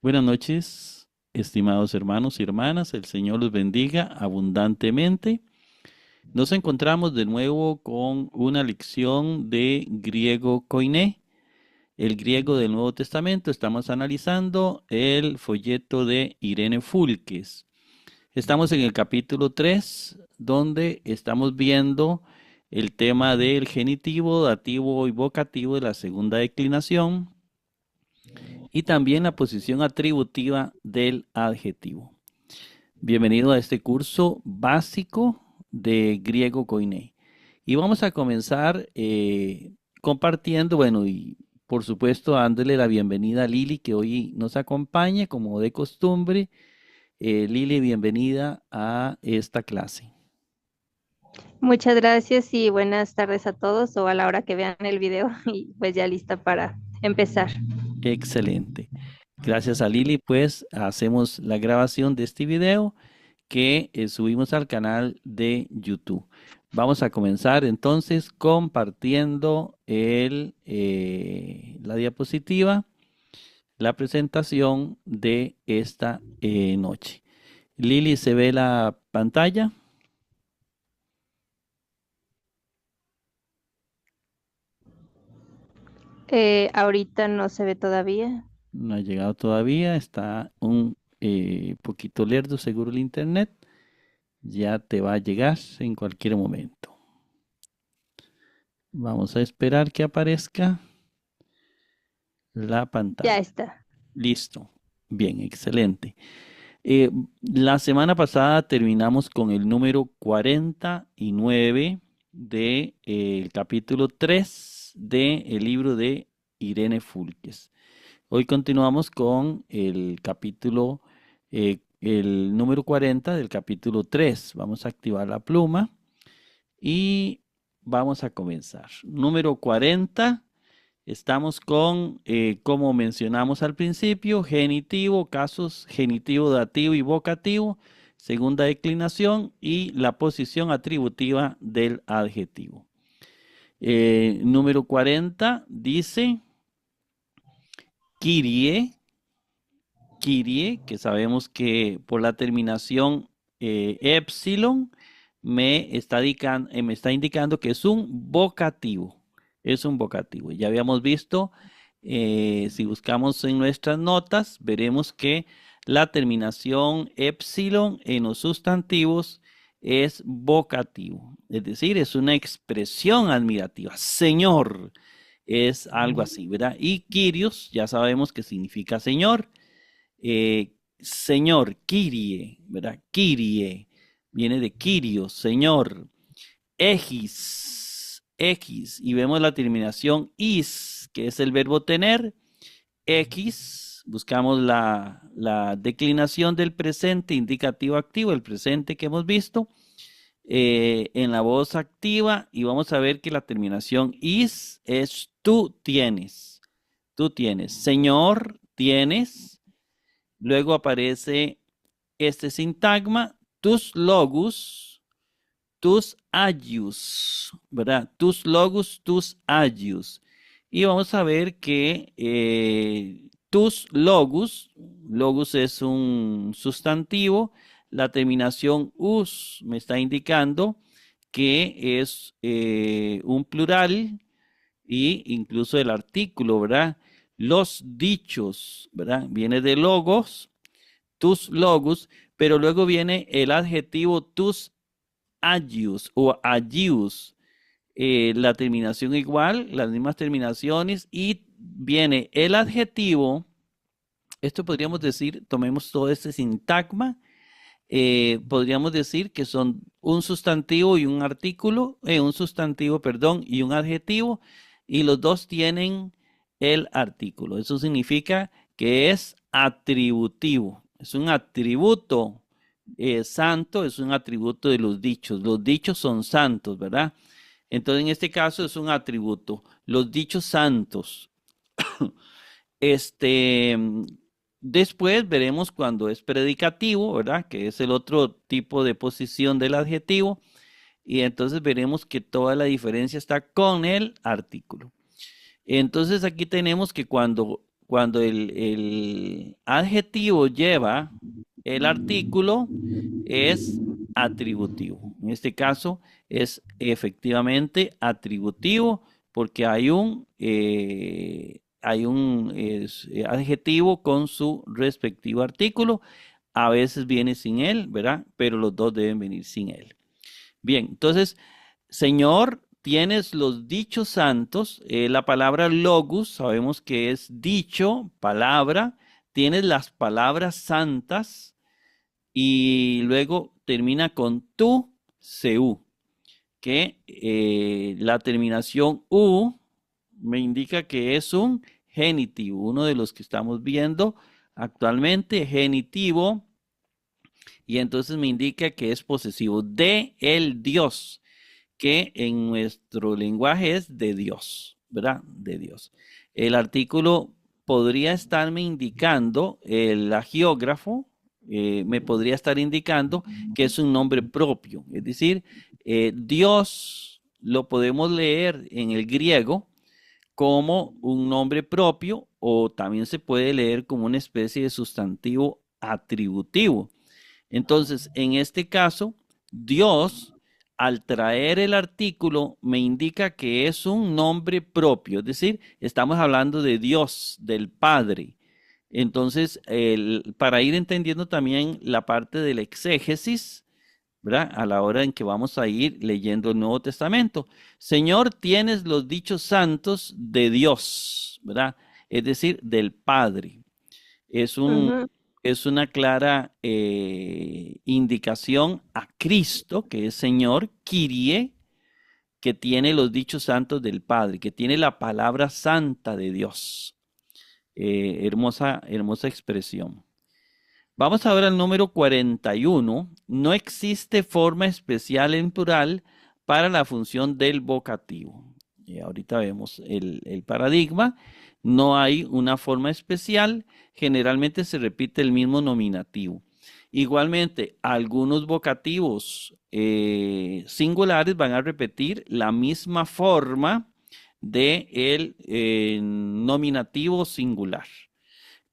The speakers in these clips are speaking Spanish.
Buenas noches, estimados hermanos y hermanas. El Señor los bendiga abundantemente. Nos encontramos de nuevo con una lección de griego koiné, el griego del Nuevo Testamento. Estamos analizando el folleto de Irene Fulques. Estamos en el capítulo 3, donde estamos viendo el tema del genitivo, dativo y vocativo de la segunda declinación y también la posición atributiva del adjetivo. Bienvenido a este curso básico de griego koiné. Y vamos a comenzar compartiendo, bueno, y por supuesto dándole la bienvenida a Lili, que hoy nos acompaña como de costumbre. Lili, bienvenida a esta clase. Muchas gracias y buenas tardes a todos o a la hora que vean el video y pues ya lista para empezar. Excelente. Gracias a Lili, pues hacemos la grabación de este video que subimos al canal de YouTube. Vamos a comenzar entonces compartiendo la diapositiva, la presentación de esta noche. Lili, ¿se ve la pantalla? Ahorita no se ve todavía. No ha llegado todavía, está un poquito lerdo seguro el internet. Ya te va a llegar en cualquier momento. Vamos a esperar que aparezca la Ya pantalla. está. Listo. Bien, excelente. La semana pasada terminamos con el número 49 del capítulo 3 del libro de Irene Fulques. Hoy continuamos con el número 40 del capítulo 3. Vamos a activar la pluma y vamos a comenzar. Número 40. Estamos con, como mencionamos al principio, genitivo, casos genitivo, dativo y vocativo, segunda declinación y la posición atributiva del adjetivo. Número 40 dice Kyrie, Kyrie, que sabemos que por la terminación epsilon me está indicando que es un vocativo. Es un vocativo. Ya habíamos visto, si buscamos en nuestras notas, veremos que la terminación epsilon en los sustantivos es vocativo. Es decir, es una expresión admirativa. Señor, es algo así, ¿verdad? Y Kyrios, ya sabemos que significa Señor. Señor, Kyrie, ¿verdad? Kyrie, viene de Kyrios, Señor. X, y vemos la terminación is, que es el verbo tener. X, buscamos la declinación del presente indicativo activo, el presente que hemos visto, en la voz activa, y vamos a ver que la terminación is es tú tienes, Señor, tienes. Luego aparece este sintagma, tus logus, tus agius, ¿verdad? Tus logus, tus agius. Y vamos a ver que tus logus es un sustantivo, la terminación us me está indicando que es un plural y incluso el artículo, ¿verdad? Los dichos, ¿verdad? Viene de logos, tus logos, pero luego viene el adjetivo tus agius o agius, la terminación igual, las mismas terminaciones, y viene el adjetivo. Esto podríamos decir, tomemos todo este sintagma, podríamos decir que son un sustantivo y un artículo, un sustantivo, perdón, y un adjetivo, y los dos tienen el artículo. Eso significa que es atributivo, es un atributo santo, es un atributo de los dichos. Los dichos son santos, ¿verdad? Entonces, en este caso es un atributo. Los dichos santos. Este, después veremos cuando es predicativo, ¿verdad? Que es el otro tipo de posición del adjetivo. Y entonces veremos que toda la diferencia está con el artículo. Entonces aquí tenemos que cuando cuando el adjetivo lleva el artículo, es atributivo. En este caso es efectivamente atributivo porque hay un adjetivo con su respectivo artículo. A veces viene sin él, ¿verdad? Pero los dos deben venir sin él. Bien, entonces, Señor, tienes los dichos santos. La palabra logos, sabemos que es dicho, palabra. Tienes las palabras santas y luego termina con tu, seu, que la terminación u me indica que es un genitivo, uno de los que estamos viendo actualmente, genitivo, y entonces me indica que es posesivo de el Dios, que en nuestro lenguaje es de Dios, ¿verdad? De Dios. El artículo podría estarme indicando, el agiógrafo me podría estar indicando que es un nombre propio, es decir, Dios lo podemos leer en el griego como un nombre propio o también se puede leer como una especie de sustantivo atributivo. Entonces, en este caso, Dios, al traer el artículo, me indica que es un nombre propio, es decir, estamos hablando de Dios, del Padre. Entonces, para ir entendiendo también la parte del exégesis, ¿verdad? A la hora en que vamos a ir leyendo el Nuevo Testamento. Señor, tienes los dichos santos de Dios, ¿verdad? Es decir, del Padre. Es un, Ujú. es una clara indicación a Cristo, que es Señor, Kyrie, que tiene los dichos santos del Padre, que tiene la palabra santa de Dios. Hermosa, hermosa expresión. Vamos a ver al número 41. No existe forma especial en plural para la función del vocativo. Y ahorita vemos el paradigma. No hay una forma especial. Generalmente se repite el mismo nominativo. Igualmente, algunos vocativos singulares van a repetir la misma forma del nominativo singular,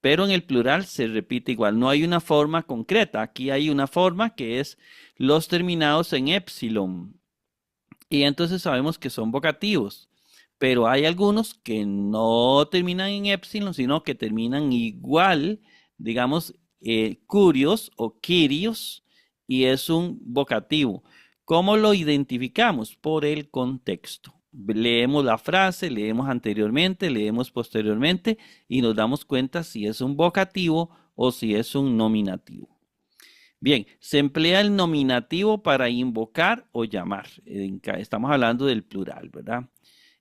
pero en el plural se repite igual. No hay una forma concreta. Aquí hay una forma que es los terminados en épsilon. Y entonces sabemos que son vocativos. Pero hay algunos que no terminan en épsilon, sino que terminan igual, digamos, curios o quirios, y es un vocativo. ¿Cómo lo identificamos? Por el contexto. Leemos la frase, leemos anteriormente, leemos posteriormente y nos damos cuenta si es un vocativo o si es un nominativo. Bien, se emplea el nominativo para invocar o llamar. Estamos hablando del plural, ¿verdad?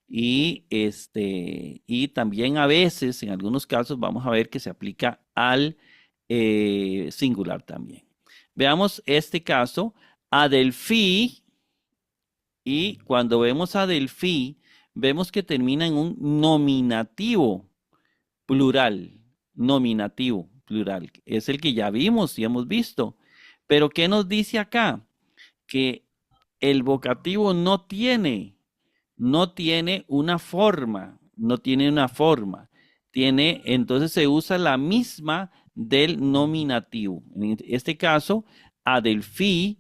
Y también a veces, en algunos casos, vamos a ver que se aplica al singular también. Veamos este caso, Adelfí, y cuando vemos Adelfí, vemos que termina en un nominativo plural, nominativo plural. Es el que ya vimos y hemos visto. Pero ¿qué nos dice acá? Que el vocativo no tiene una forma, no tiene una forma. Entonces se usa la misma del nominativo. En este caso, Adelfí,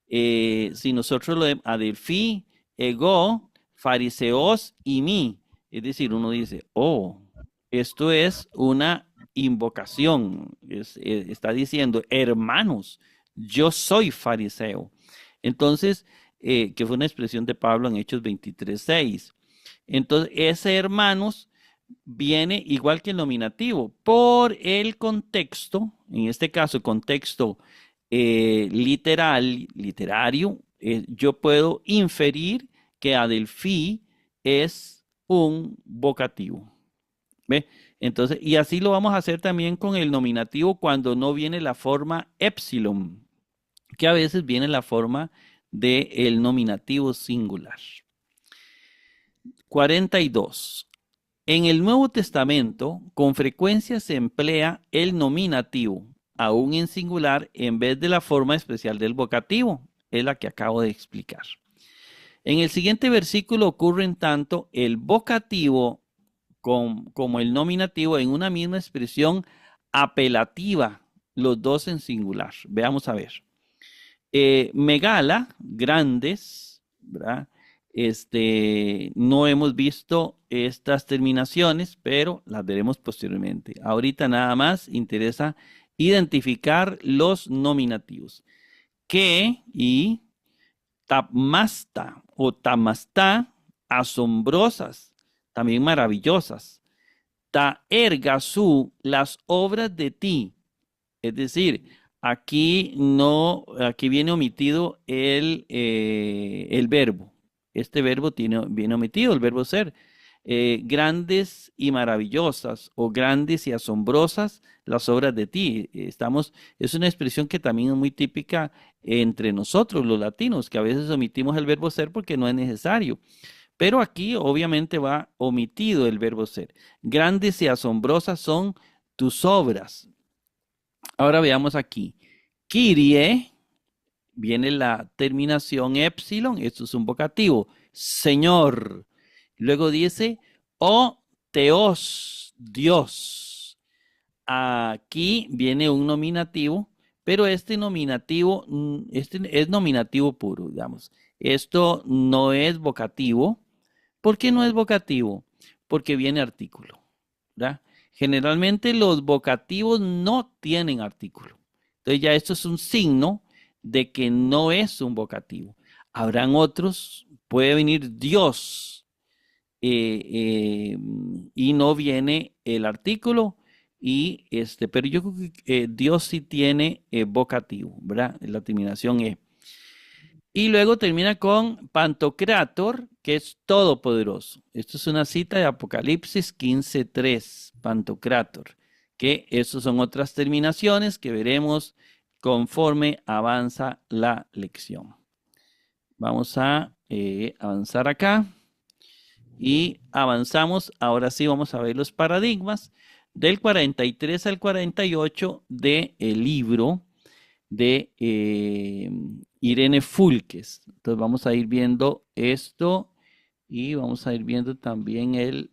si nosotros lo vemos, Adelfí, ego, fariseos y mí. Es decir, uno dice, oh, esto es una invocación. Está diciendo, hermanos, yo soy fariseo. Entonces, que fue una expresión de Pablo en Hechos 23:6. Entonces, ese hermanos viene igual que el nominativo por el contexto, en este caso, el contexto literario, yo puedo inferir que Adelfí es un vocativo. ¿Ve? Entonces, y así lo vamos a hacer también con el nominativo cuando no viene la forma epsilon, que a veces viene la forma del nominativo singular. 42. En el Nuevo Testamento, con frecuencia se emplea el nominativo, aún en singular, en vez de la forma especial del vocativo, es la que acabo de explicar. En el siguiente versículo ocurren tanto el vocativo como el nominativo en una misma expresión apelativa, los dos en singular. Veamos a ver. Megala, grandes, ¿verdad? No hemos visto estas terminaciones, pero las veremos posteriormente. Ahorita nada más interesa identificar los nominativos. Que y tamasta o tamastá, asombrosas, también maravillosas. Ta ergasú, las obras de ti. Es decir, aquí viene omitido el verbo. Este verbo viene omitido, el verbo ser. Grandes y maravillosas o grandes y asombrosas las obras de ti. Es una expresión que también es muy típica entre nosotros, los latinos, que a veces omitimos el verbo ser porque no es necesario. Pero aquí obviamente va omitido el verbo ser. Grandes y asombrosas son tus obras. Ahora veamos aquí. Kyrie, viene la terminación epsilon, esto es un vocativo. Señor. Luego dice, o teos, Dios. Aquí viene un nominativo, pero este nominativo, este es nominativo puro, digamos. Esto no es vocativo. ¿Por qué no es vocativo? Porque viene artículo, ¿verdad? Generalmente los vocativos no tienen artículo. Entonces ya esto es un signo de que no es un vocativo. Habrán otros, puede venir Dios y no viene el artículo, pero yo creo que Dios sí tiene vocativo, ¿verdad? La terminación E. Y luego termina con Pantocrator, que es todopoderoso. Esto es una cita de Apocalipsis 15:3, Pantocrator, que estas son otras terminaciones que veremos conforme avanza la lección. Vamos a avanzar acá y avanzamos. Ahora sí vamos a ver los paradigmas del 43 al 48 del libro de Irene Fulques. Entonces vamos a ir viendo esto y vamos a ir viendo también el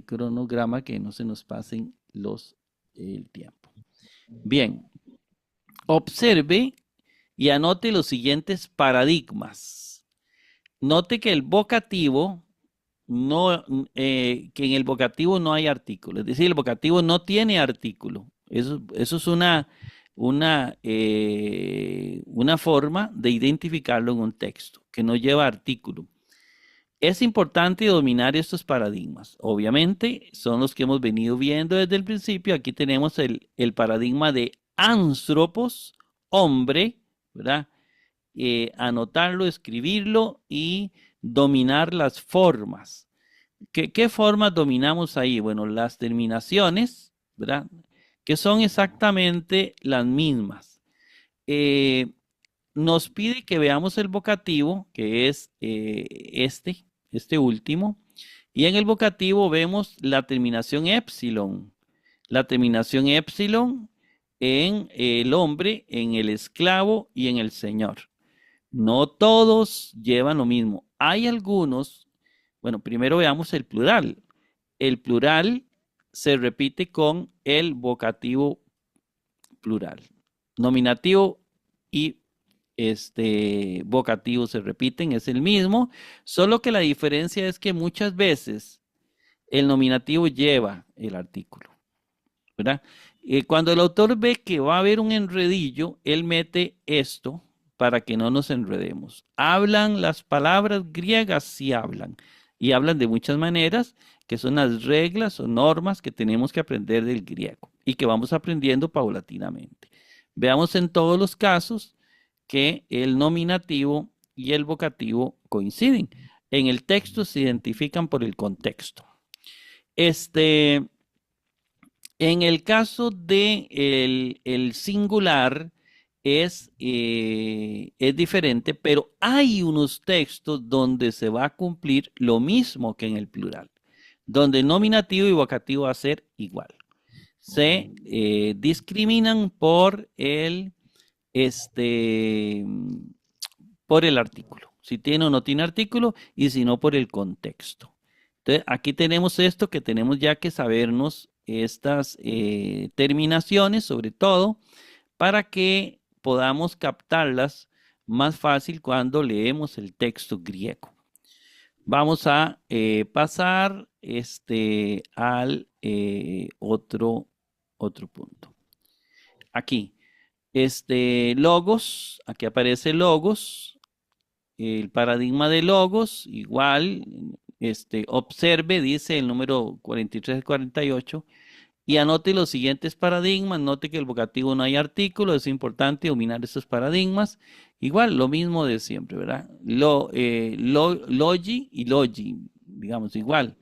cronograma, que no se nos pasen el tiempo. Bien, observe y anote los siguientes paradigmas. Note que el vocativo que en el vocativo no hay artículo, es decir, el vocativo no tiene artículo. Eso es una forma de identificarlo en un texto, que no lleva artículo. Es importante dominar estos paradigmas. Obviamente, son los que hemos venido viendo desde el principio. Aquí tenemos el paradigma de anthropos, hombre, ¿verdad? Anotarlo, escribirlo y dominar las formas. ¿Qué formas dominamos ahí? Bueno, las terminaciones, ¿verdad? Que son exactamente las mismas. Nos pide que veamos el vocativo, que es este último, y en el vocativo vemos la terminación epsilon. La terminación epsilon en el hombre, en el esclavo y en el señor. No todos llevan lo mismo. Hay algunos, bueno, primero veamos el plural. El plural se repite con el vocativo plural. Nominativo y vocativo se repiten, es el mismo, solo que la diferencia es que muchas veces el nominativo lleva el artículo, ¿verdad? Cuando el autor ve que va a haber un enredillo, él mete esto para que no nos enredemos. Hablan las palabras griegas, sí hablan, y hablan de muchas maneras, que son las reglas o normas que tenemos que aprender del griego y que vamos aprendiendo paulatinamente. Veamos en todos los casos que el nominativo y el vocativo coinciden. En el texto se identifican por el contexto. En el caso de el singular es diferente, pero hay unos textos donde se va a cumplir lo mismo que en el plural, donde nominativo y vocativo va a ser igual. Se discriminan por por el artículo, si tiene o no tiene artículo, y si no, por el contexto. Entonces, aquí tenemos esto que tenemos ya que sabernos estas terminaciones, sobre todo, para que podamos captarlas más fácil cuando leemos el texto griego. Vamos a pasar al otro punto. Aquí, logos, aquí aparece logos, el paradigma de logos, igual, observe, dice el número 43 y 48, y anote los siguientes paradigmas. Note que el vocativo no hay artículo, es importante dominar estos paradigmas. Igual, lo mismo de siempre, ¿verdad? Logi y logi, digamos, igual.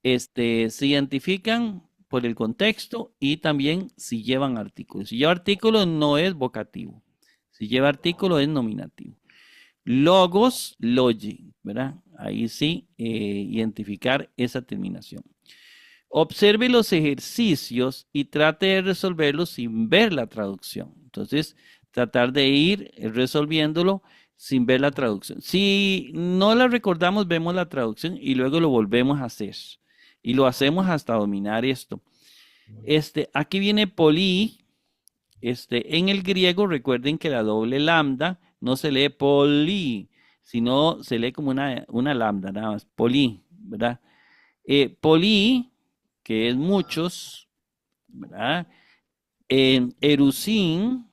Se identifican por el contexto y también si llevan artículos. Si lleva artículo no es vocativo. Si lleva artículo es nominativo. Logos, logi, ¿verdad? Ahí sí, identificar esa terminación. Observe los ejercicios y trate de resolverlos sin ver la traducción. Entonces, tratar de ir resolviéndolo sin ver la traducción. Si no la recordamos, vemos la traducción y luego lo volvemos a hacer. Y lo hacemos hasta dominar esto. Aquí viene poli. En el griego, recuerden que la doble lambda no se lee poli, sino se lee como una lambda, nada más, poli, ¿verdad? Poli, que es muchos, ¿verdad? Erusin,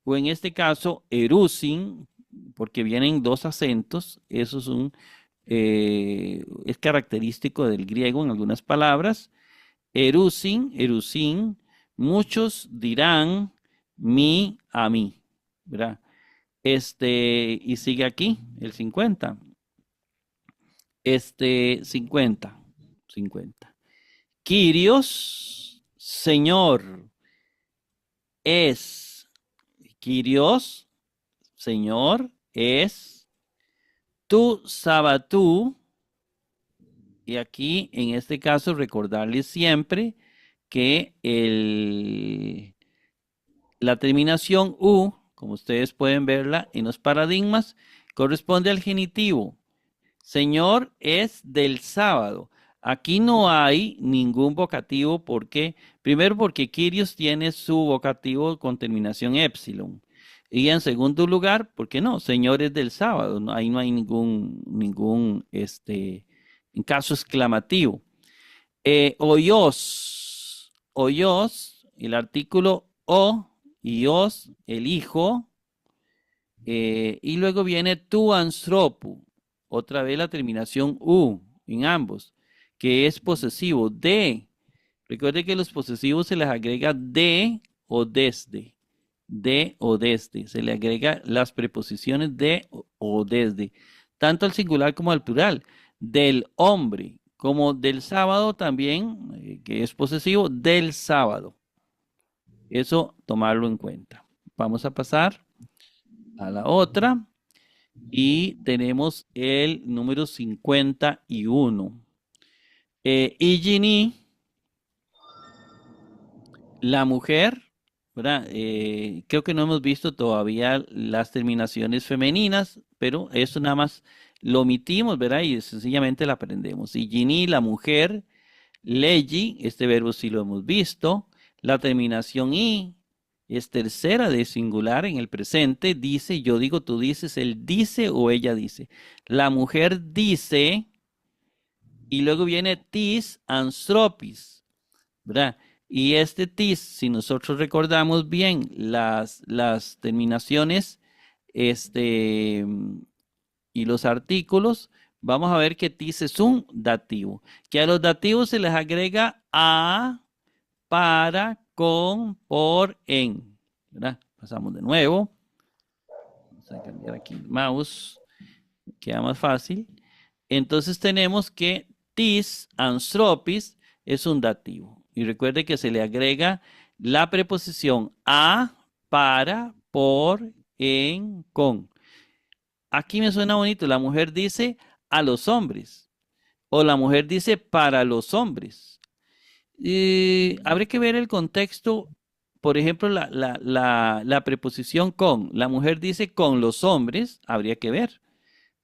o en este caso, erusin, porque vienen dos acentos, eso es característico del griego en algunas palabras. Erusin, muchos dirán mi a mí, ¿verdad? Y sigue aquí, el 50. 50. Kyrios, Señor, es. Kyrios, Señor, es. Tu sabatú. Y aquí, en este caso, recordarles siempre que la terminación U, como ustedes pueden verla en los paradigmas, corresponde al genitivo. Señor es del sábado. Aquí no hay ningún vocativo porque, primero porque Kyrios tiene su vocativo con terminación épsilon. Y en segundo lugar, porque no, Señor es del sábado. Ahí no hay ningún en caso exclamativo. Oyos, el artículo o y os, el hijo, y luego viene tu anstropu, otra vez la terminación u en ambos, que es posesivo de. Recuerde que los posesivos se les agrega de o desde. De o desde. Se le agrega las preposiciones de o desde, tanto al singular como al plural. Del hombre, como del sábado también, que es posesivo, del sábado. Eso tomarlo en cuenta. Vamos a pasar a la otra. Y tenemos el número 51. Igini, la mujer, ¿verdad? Creo que no hemos visto todavía las terminaciones femeninas, pero eso nada más lo omitimos, ¿verdad? Y sencillamente la aprendemos. Igini, la mujer. Legi, este verbo sí lo hemos visto. La terminación i es tercera de singular en el presente. Dice, yo digo, tú dices, él dice o ella dice. La mujer dice, y luego viene tis anthropis, ¿verdad? Y este tis, si nosotros recordamos bien las terminaciones y los artículos, vamos a ver que tis es un dativo. Que a los dativos se les agrega a, para, con, por, en, ¿verdad? Pasamos de nuevo. Vamos a cambiar aquí el mouse. Queda más fácil. Entonces tenemos que tis anthropis es un dativo. Y recuerde que se le agrega la preposición a, para, por, en, con. Aquí me suena bonito. La mujer dice a los hombres. O la mujer dice para los hombres. Habría que ver el contexto. Por ejemplo, la preposición con. La mujer dice con los hombres. Habría que ver,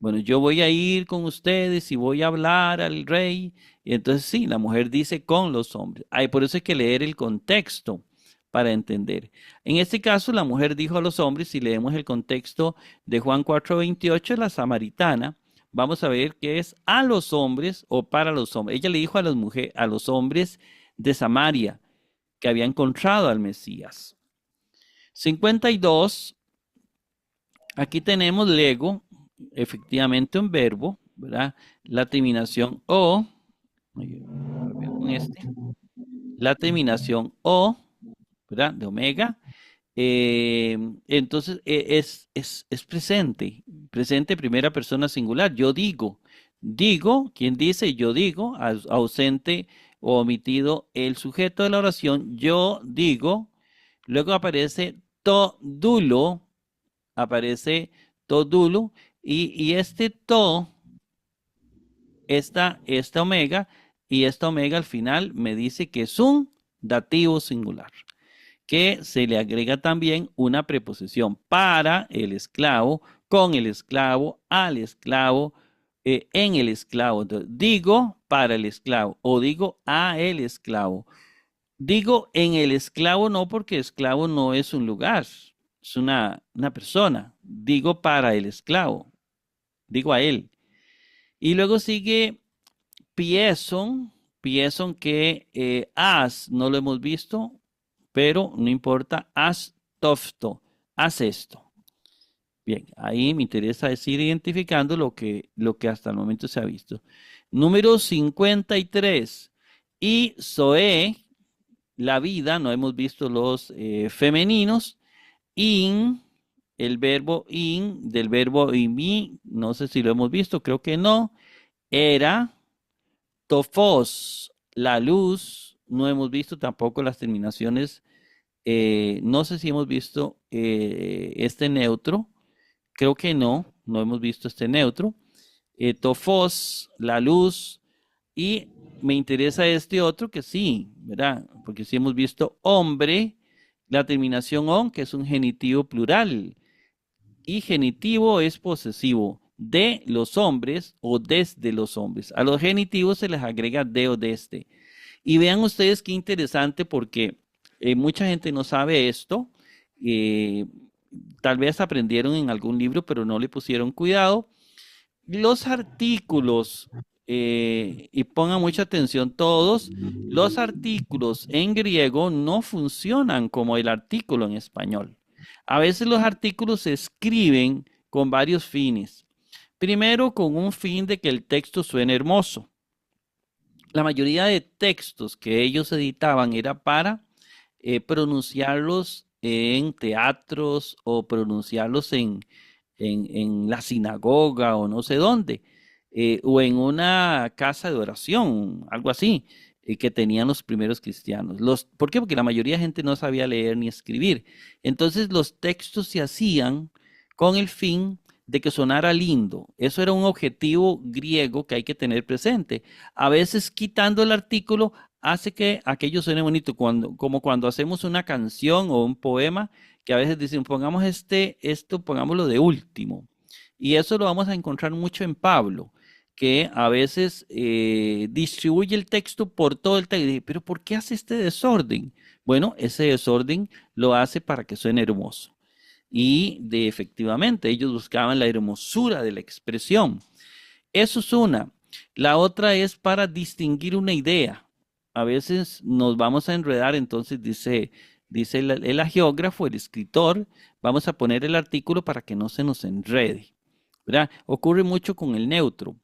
Bueno, yo voy a ir con ustedes y voy a hablar al rey. Y entonces sí, la mujer dice con los hombres. Ay, por eso hay que leer el contexto para entender. En este caso, la mujer dijo a los hombres, si leemos el contexto de Juan 4:28, la samaritana, vamos a ver que es a los hombres o para los hombres. Ella le dijo a las mujeres, a los hombres de Samaria que había encontrado al Mesías. 52, aquí tenemos lego, efectivamente un verbo, ¿verdad? La terminación o, con la terminación o, ¿verdad? De omega. Entonces es presente, presente primera persona singular. Yo digo, ¿quién dice? Yo digo, ausente o omitido el sujeto de la oración, yo digo, luego aparece todulo, y este to, esta omega, y esta omega al final me dice que es un dativo singular, que se le agrega también una preposición para el esclavo, con el esclavo, al esclavo, en el esclavo. Entonces, digo para el esclavo o digo a el esclavo. Digo en el esclavo no, porque esclavo no es un lugar, es una persona. Digo para el esclavo, digo a él. Y luego sigue Pieson, Pieson que as no lo hemos visto, pero no importa, haz tofto, haz esto. Bien, ahí me interesa ir identificando lo que hasta el momento se ha visto. Número 53. Y Zoe, la vida, no hemos visto los femeninos. In, el verbo in, del verbo imi, no sé si lo hemos visto, creo que no. Era, tofos, la luz, no hemos visto tampoco las terminaciones. No sé si hemos visto este neutro. Creo que no hemos visto este neutro. Tofos, la luz. Y me interesa este otro que sí, ¿verdad? Porque sí hemos visto hombre, la terminación on, que es un genitivo plural. Y genitivo es posesivo de los hombres o desde los hombres. A los genitivos se les agrega de o desde. Y vean ustedes qué interesante, porque mucha gente no sabe esto. eh, Tal vez aprendieron en algún libro, pero no le pusieron cuidado. Los artículos, y pongan mucha atención todos, los artículos en griego no funcionan como el artículo en español. A veces los artículos se escriben con varios fines. Primero, con un fin de que el texto suene hermoso. La mayoría de textos que ellos editaban era para pronunciarlos en teatros o pronunciarlos en la sinagoga o no sé dónde, o en una casa de oración, algo así, que tenían los primeros cristianos. ¿Por qué? Porque la mayoría de gente no sabía leer ni escribir. Entonces los textos se hacían con el fin de que sonara lindo. Eso era un objetivo griego que hay que tener presente. A veces quitando el artículo hace que aquello suene bonito, como cuando hacemos una canción o un poema, que a veces dicen, pongamos esto, pongámoslo de último. Y eso lo vamos a encontrar mucho en Pablo, que a veces distribuye el texto por todo el texto. Pero ¿por qué hace este desorden? Bueno, ese desorden lo hace para que suene hermoso. Y efectivamente, ellos buscaban la hermosura de la expresión. Eso es una. La otra es para distinguir una idea. A veces nos vamos a enredar, entonces dice el agiógrafo, el escritor, vamos a poner el artículo para que no se nos enrede, ¿verdad? Ocurre mucho con el neutro,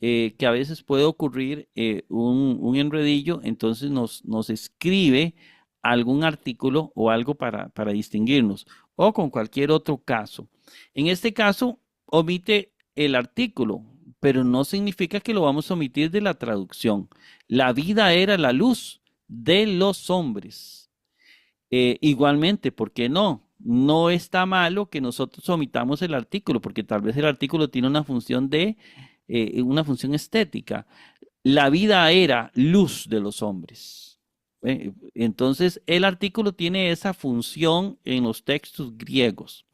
que a veces puede ocurrir un enredillo, entonces nos escribe algún artículo o algo para distinguirnos, o con cualquier otro caso. En este caso, omite el artículo, pero no significa que lo vamos a omitir de la traducción. La vida era la luz de los hombres. Igualmente, ¿por qué no? No está malo que nosotros omitamos el artículo, porque tal vez el artículo tiene una función estética. La vida era luz de los hombres. Entonces, el artículo tiene esa función en los textos griegos.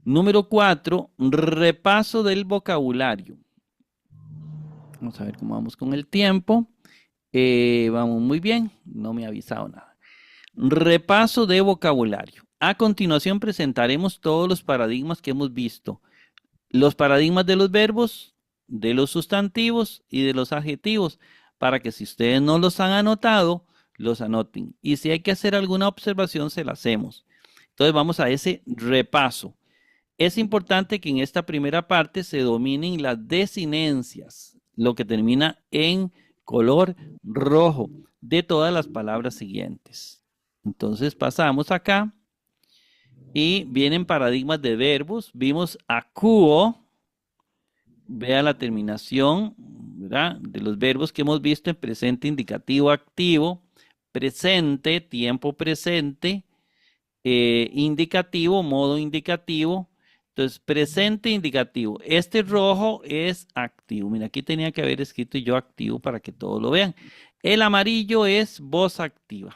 Número 4, repaso del vocabulario. Vamos a ver cómo vamos con el tiempo. Vamos muy bien, no me ha avisado nada. Repaso de vocabulario. A continuación presentaremos todos los paradigmas que hemos visto. Los paradigmas de los verbos, de los sustantivos y de los adjetivos, para que si ustedes no los han anotado, los anoten. Y si hay que hacer alguna observación, se la hacemos. Entonces vamos a ese repaso. Es importante que en esta primera parte se dominen las desinencias, lo que termina en color rojo de todas las palabras siguientes. Entonces pasamos acá y vienen paradigmas de verbos. Vimos acuo, vea la terminación, ¿verdad? De los verbos que hemos visto en presente, indicativo, activo, presente, tiempo presente, indicativo, modo indicativo. Entonces, presente indicativo. Este rojo es activo. Mira, aquí tenía que haber escrito yo activo para que todos lo vean. El amarillo es voz activa.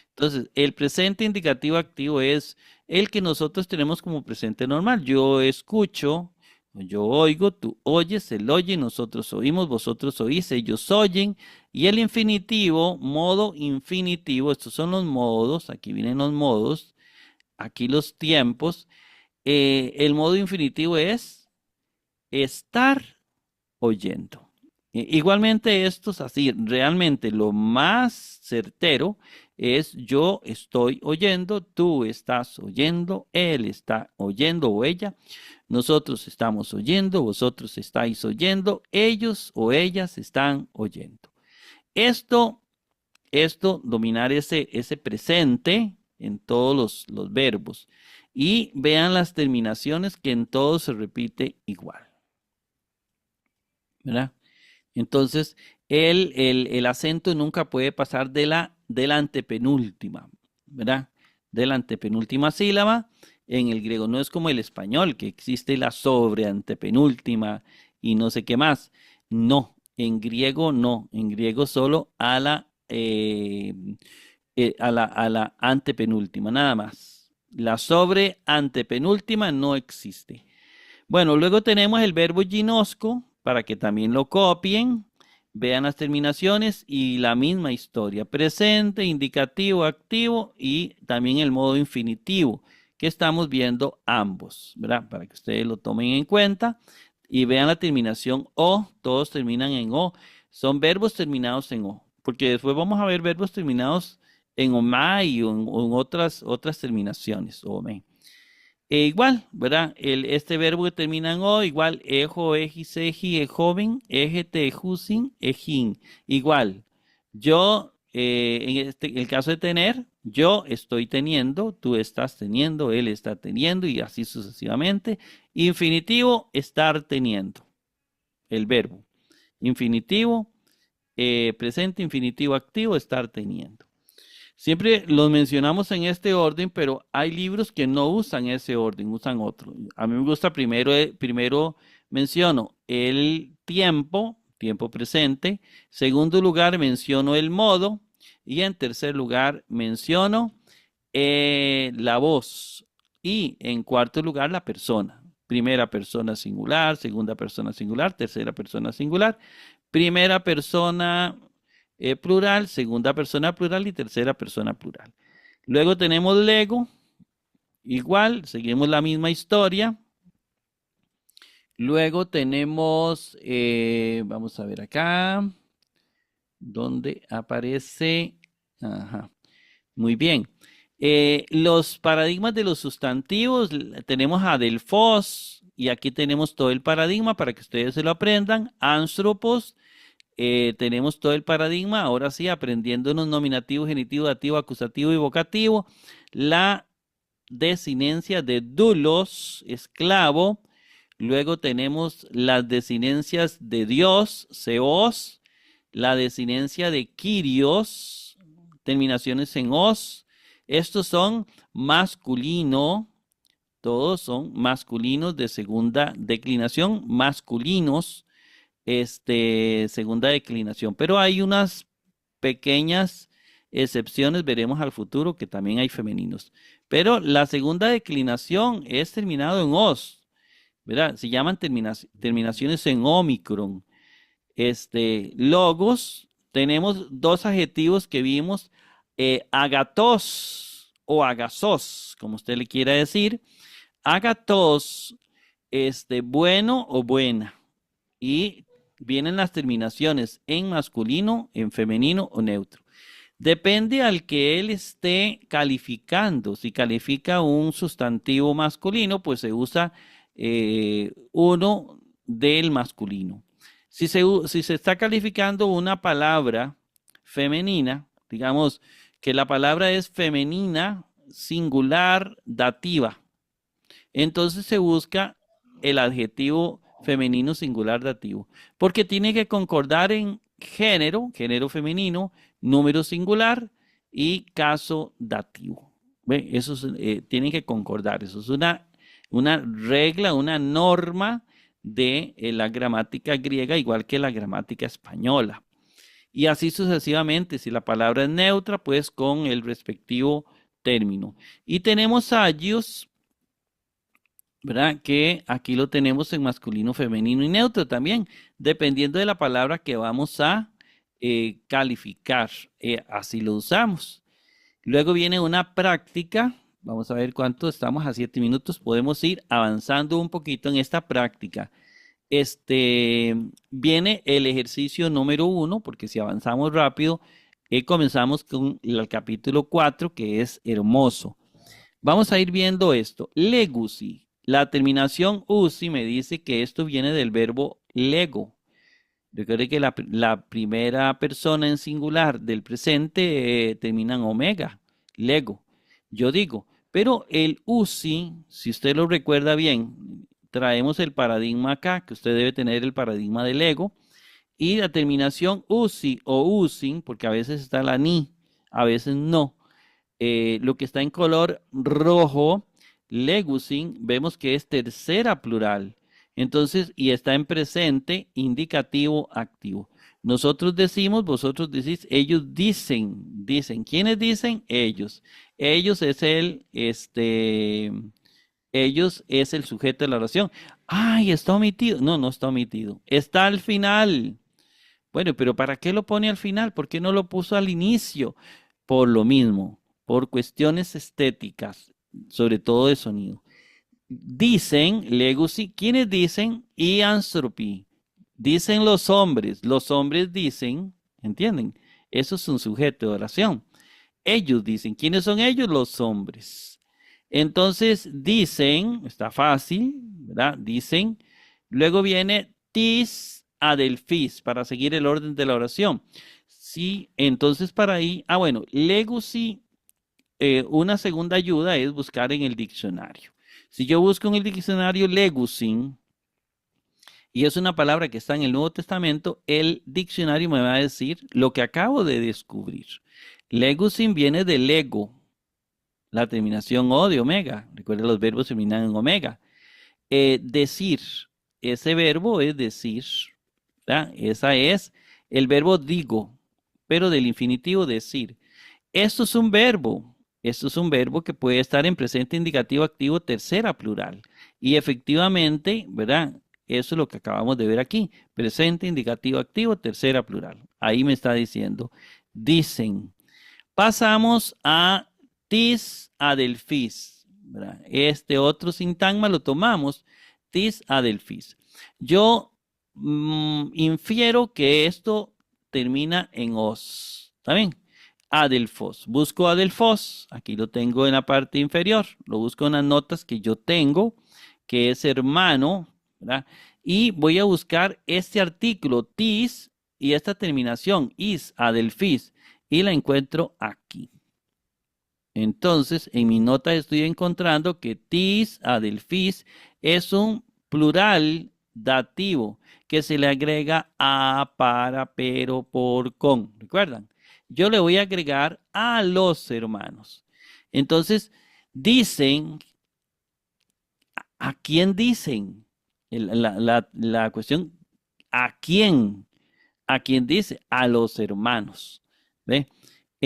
Entonces, el presente indicativo activo es el que nosotros tenemos como presente normal. Yo escucho, yo oigo, tú oyes, él oye, nosotros oímos, vosotros oís, ellos oyen. Y el infinitivo, modo infinitivo, estos son los modos, aquí vienen los modos, aquí los tiempos. El modo infinitivo es estar oyendo. Igualmente esto es así, realmente lo más certero es yo estoy oyendo, tú estás oyendo, él está oyendo o ella, nosotros estamos oyendo, vosotros estáis oyendo, ellos o ellas están oyendo. Esto, dominar ese presente en todos los verbos. Y vean las terminaciones que en todos se repite igual. ¿Verdad? Entonces, el acento nunca puede pasar de la antepenúltima, ¿verdad? De la antepenúltima sílaba. En el griego no es como el español, que existe la sobreantepenúltima y no sé qué más. No, en griego no. En griego solo a la antepenúltima, nada más. La sobre antepenúltima no existe. Bueno, luego tenemos el verbo ginosco, para que también lo copien, vean las terminaciones y la misma historia. Presente, indicativo, activo y también el modo infinitivo, que estamos viendo ambos, ¿verdad? Para que ustedes lo tomen en cuenta y vean la terminación o, todos terminan en o. Son verbos terminados en o, porque después vamos a ver verbos terminados en omai o en otras terminaciones, ome. Igual, ¿verdad? Este verbo que termina en o, igual, ejo, ejis, eji, ejoven, ejete, ejusin, ejin. Igual, yo, en el caso de tener, yo estoy teniendo, tú estás teniendo, él está teniendo y así sucesivamente. Infinitivo, estar teniendo, el verbo. Infinitivo, presente, infinitivo, activo, estar teniendo. Siempre los mencionamos en este orden, pero hay libros que no usan ese orden, usan otro. A mí me gusta primero menciono el tiempo presente. Segundo lugar menciono el modo. Y en tercer lugar menciono la voz. Y en cuarto lugar la persona. Primera persona singular, segunda persona singular, tercera persona singular. Primera persona plural, segunda persona plural y tercera persona plural. Luego tenemos Lego, igual, seguimos la misma historia. Luego tenemos, vamos a ver acá, donde aparece, ajá, muy bien. Los paradigmas de los sustantivos, tenemos a Delfos, y aquí tenemos todo el paradigma para que ustedes se lo aprendan. Anthropos, tenemos todo el paradigma, ahora sí, aprendiéndonos nominativo, genitivo, dativo, acusativo y vocativo. La desinencia de doulos, esclavo. Luego tenemos las desinencias de Dios, seos. La desinencia de Kyrios, terminaciones en os. Estos son masculino, todos son masculinos de segunda declinación, masculinos segunda declinación, pero hay unas pequeñas excepciones veremos al futuro que también hay femeninos. Pero la segunda declinación es terminado en os, ¿verdad? Se llaman terminaciones en ómicron. Logos, tenemos dos adjetivos que vimos, agatos o agasos, como usted le quiera decir. Agatos, bueno o buena. Y vienen las terminaciones en masculino, en femenino o neutro. Depende al que él esté calificando. Si califica un sustantivo masculino, pues se usa uno del masculino. Si se está calificando una palabra femenina, digamos que la palabra es femenina, singular, dativa, entonces se busca el adjetivo femenino singular dativo, porque tiene que concordar en género, género femenino, número singular y caso dativo. ¿Ve? Eso tiene que concordar. Eso es una regla, una norma de la gramática griega, igual que la gramática española. Y así sucesivamente, si la palabra es neutra, pues con el respectivo término. Y tenemos agios, ¿verdad? Que aquí lo tenemos en masculino, femenino y neutro también, dependiendo de la palabra que vamos a calificar. Así lo usamos. Luego viene una práctica. Vamos a ver cuánto estamos a 7 minutos. Podemos ir avanzando un poquito en esta práctica. Viene el ejercicio número 1, porque si avanzamos rápido, comenzamos con el capítulo 4, que es hermoso. Vamos a ir viendo esto. Legusi. La terminación usi me dice que esto viene del verbo lego. Recuerde que la primera persona en singular del presente termina en omega, lego. Yo digo, pero el usi, si usted lo recuerda bien, traemos el paradigma acá, que usted debe tener el paradigma del ego, y la terminación usi o usin, porque a veces está la ni, a veces no. Lo que está en color rojo, legusin, vemos que es tercera plural. Entonces, y está en presente, indicativo, activo. Nosotros decimos, vosotros decís, ellos dicen. ¿Quiénes dicen? Ellos. Ellos es ellos es el sujeto de la oración. Ay, está omitido. No, no está omitido. Está al final. Bueno, pero ¿para qué lo pone al final? ¿Por qué no lo puso al inicio? Por lo mismo, por cuestiones estéticas, sobre todo de sonido. Dicen, legacy, ¿quiénes dicen? Y anthropy. Dicen los hombres dicen, ¿entienden? Eso es un sujeto de oración. Ellos dicen, ¿quiénes son ellos? Los hombres. Entonces dicen, está fácil, ¿verdad? Dicen, luego viene tis adelphis para seguir el orden de la oración. Sí, entonces para ahí, bueno, legacy, una segunda ayuda es buscar en el diccionario. Si yo busco en el diccionario legusin, y es una palabra que está en el Nuevo Testamento, el diccionario me va a decir lo que acabo de descubrir. Legusin viene de lego, la terminación o de omega. Recuerden, los verbos terminan en omega. Decir, ese verbo es decir, ¿verdad? Esa es el verbo digo, pero del infinitivo decir. Esto es un verbo. Esto es un verbo que puede estar en presente indicativo activo tercera plural. Y efectivamente, ¿verdad? Eso es lo que acabamos de ver aquí. Presente indicativo activo tercera plural. Ahí me está diciendo. Dicen. Pasamos a tis adelphis, ¿verdad? Este otro sintagma lo tomamos. Tis adelphis. Yo infiero que esto termina en os. ¿Está bien? Adelfos. Busco Adelfos. Aquí lo tengo en la parte inferior. Lo busco en las notas que yo tengo, que es hermano, ¿verdad? Y voy a buscar este artículo, tis, y esta terminación, is, adelphis, y la encuentro aquí. Entonces, en mi nota estoy encontrando que tis, adelphis, es un plural dativo que se le agrega a, para, pero, por, con. ¿Recuerdan? Yo le voy a agregar a los hermanos. Entonces, dicen, ¿a quién dicen? La cuestión, ¿a quién? ¿A quién dice? A los hermanos. ¿Ve?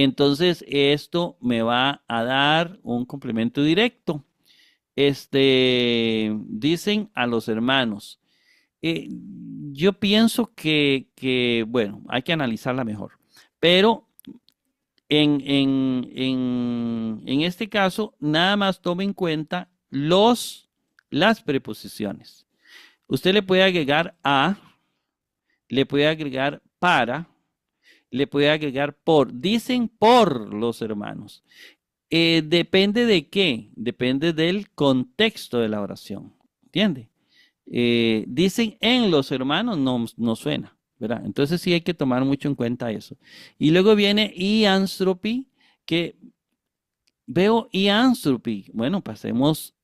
Entonces, esto me va a dar un complemento directo. Dicen a los hermanos. Eh, yo pienso bueno, hay que analizarla mejor. Pero en este caso, nada más tome en cuenta las preposiciones. Usted le puede agregar a, le puede agregar para, le puede agregar por. Dicen por los hermanos. Depende de qué, depende del contexto de la oración. ¿Entiende? Dicen en los hermanos, no suena, ¿verdad? Entonces sí hay que tomar mucho en cuenta eso. Y luego viene ianthropy, que veo ianthropy. Bueno, pasemos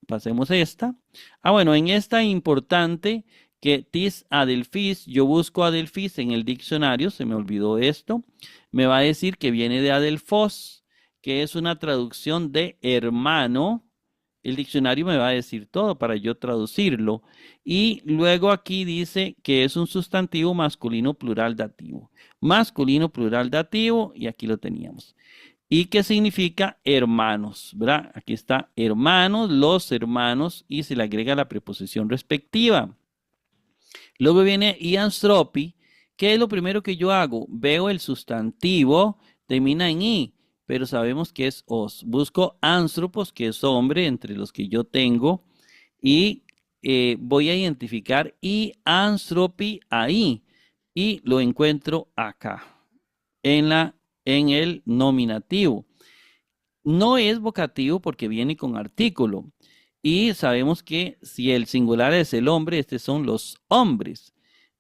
esta. Bueno, en esta importante que tis adelphis, yo busco adelphis en el diccionario, se me olvidó esto, me va a decir que viene de adelphos, que es una traducción de hermano. El diccionario me va a decir todo para yo traducirlo. Y luego aquí dice que es un sustantivo masculino plural dativo. Masculino plural dativo, y aquí lo teníamos. ¿Y qué significa hermanos? ¿Verdad? Aquí está hermanos, los hermanos, y se le agrega la preposición respectiva. Luego viene ianthropy. ¿Qué es lo primero que yo hago? Veo el sustantivo, termina en i, pero sabemos que es os. Busco anthropos, que es hombre, entre los que yo tengo, y voy a identificar ianthropy ahí, y lo encuentro acá, en el nominativo. No es vocativo porque viene con artículo. Y sabemos que si el singular es el hombre, estos son los hombres.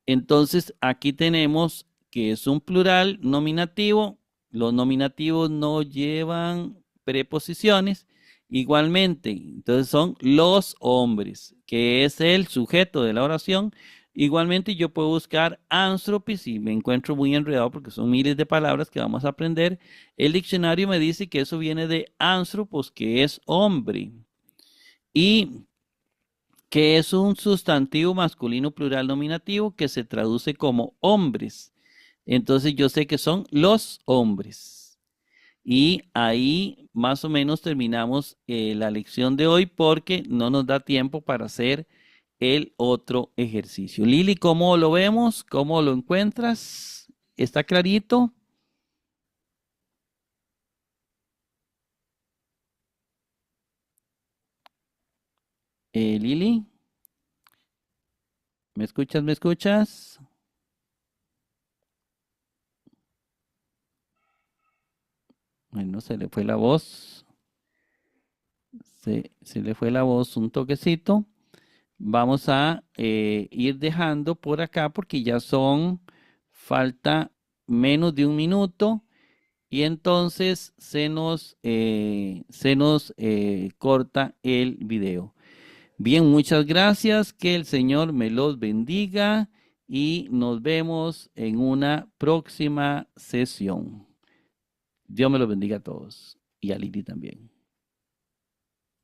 Entonces, aquí tenemos que es un plural nominativo. Los nominativos no llevan preposiciones. Igualmente, entonces son los hombres, que es el sujeto de la oración. Igualmente, yo puedo buscar anthropy si me encuentro muy enredado porque son miles de palabras que vamos a aprender. El diccionario me dice que eso viene de anthropos, que es hombre. Y que es un sustantivo masculino plural nominativo que se traduce como hombres. Entonces yo sé que son los hombres. Y ahí más o menos terminamos la lección de hoy porque no nos da tiempo para hacer el otro ejercicio. Lili, ¿cómo lo vemos? ¿Cómo lo encuentras? ¿Está clarito? Lili, ¿me escuchas? ¿Me escuchas? Bueno, se le fue la voz. Se le fue la voz un toquecito. Vamos a ir dejando por acá porque ya falta menos de un minuto y entonces se nos corta el video. Bien, muchas gracias. Que el Señor me los bendiga y nos vemos en una próxima sesión. Dios me los bendiga a todos y a Lili también.